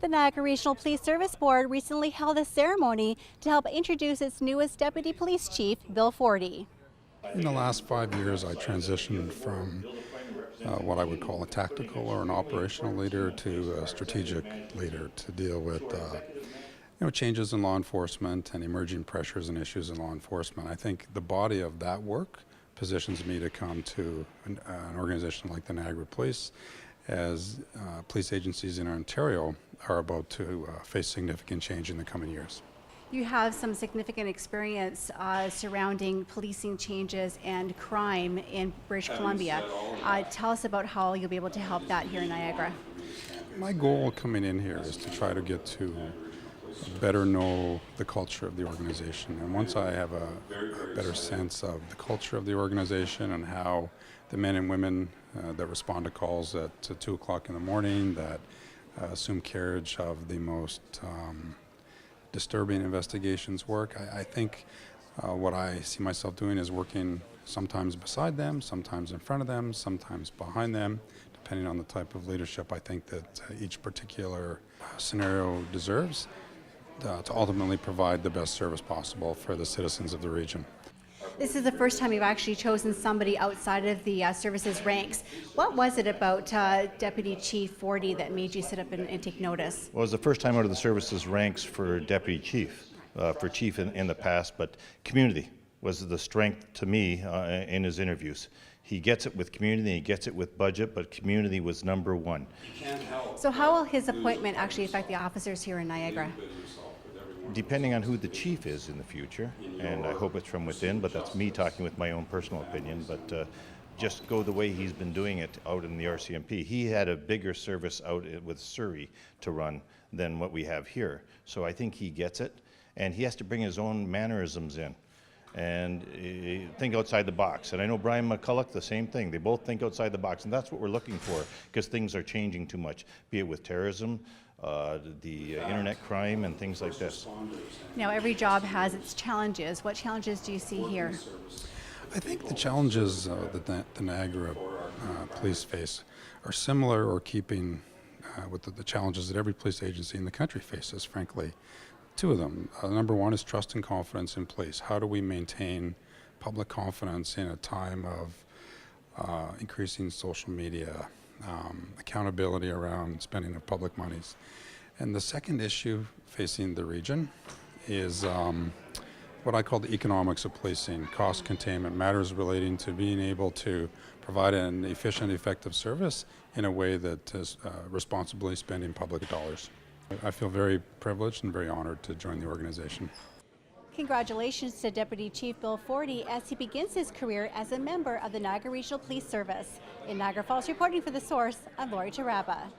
The Niagara Regional Police Service Board recently held a ceremony to help introduce its newest Deputy Police Chief, Bill Fordy. In the last 5 years, I transitioned from what I would call a tactical or an operational leader to a strategic leader to deal with changes in law enforcement and emerging pressures and issues in law enforcement. I think the body of that work positions me to come to an organization like the Niagara Police as police agencies in Ontario are about to face significant change in the coming years. You have some significant experience surrounding policing changes and crime in British Columbia. Tell us about how you'll be able to help that here in Niagara. My goal coming in here is to try to get to better know the culture of the organization. And once I have a better sense of the culture of the organization and how the men and women that respond to calls at 2 o'clock in the morning, that assume carriage of the most disturbing investigations work, I think what I see myself doing is working sometimes beside them, sometimes in front of them, sometimes behind them, depending on the type of leadership I think that each particular scenario deserves, to ultimately provide the best service possible for the citizens of the region. This is the first time you've actually chosen somebody outside of the service's ranks. What was it about Deputy Chief Fordy that made you sit up and take notice? Well, it was the first time out of the service's ranks for Deputy Chief, for Chief in the past, but community was the strength to me in his interviews. He gets it with community, he gets it with budget, but community was number one. So how will his appointment actually affect the officers here in Niagara? Depending on who the chief is in the future, and I hope it's from within, but that's me talking with my own personal opinion, but just go the way he's been doing it out in the RCMP. He had a bigger service out with Surrey to run than what we have here. So I think he gets it, and he has to bring his own mannerisms in and think outside the box. And I know Brian McCulloch, the same thing. They both think outside the box, and that's what we're looking for, because things are changing too much, be it with terrorism, the internet crime, and things like this. Now, every job has its challenges. What challenges do you see here? I think the challenges that the Niagara police face are similar or keeping with the challenges that every police agency in the country faces, frankly. Two of them. Number one is trust and confidence in police. How do we maintain public confidence in a time of increasing social media, accountability around spending of public monies? And the second issue facing the region is what I call the economics of policing, cost containment, matters relating to being able to provide an efficient, effective service in a way that is responsibly spending public dollars. I feel very privileged and very honored to join the organization. Congratulations to Deputy Chief Bill Fordy as he begins his career as a member of the Niagara Regional Police Service. In Niagara Falls, reporting for The Source, I'm Taraba.